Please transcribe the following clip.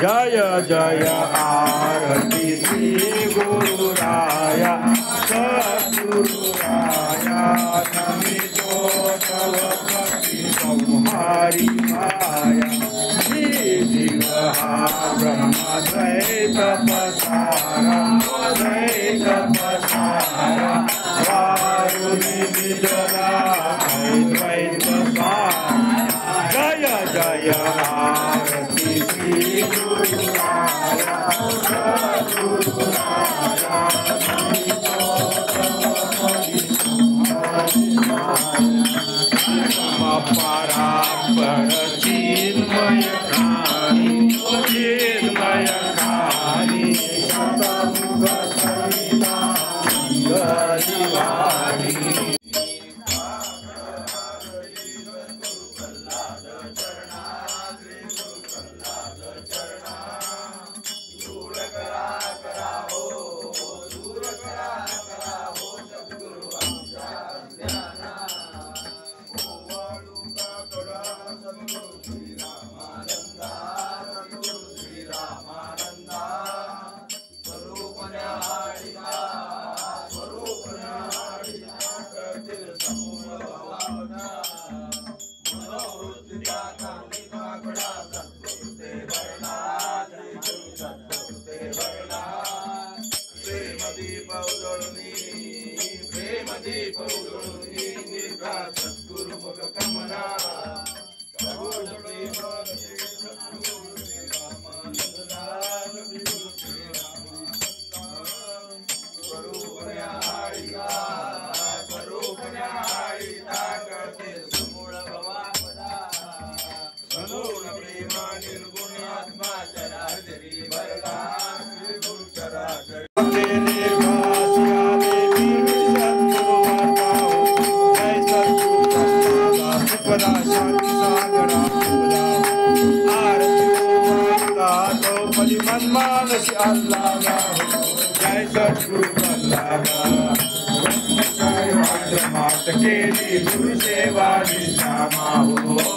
जय जय आरती श्री गुरुराया सद्गुरुराया नमितो तव भक्ति तुम्हारी माया श्री जीव ब्रह्मद्वैत पसारा द्वैत पसारा वारुणि विजला द्वैत सारा जय जय आरती श्री गुरुराया सद्गुरुराया परापर चिन्मय खानी चिन्मय खानी शतमुख सविता मंगलवाणी जय सद्गुरु मात के गुरु सेवा निष्ठा हो।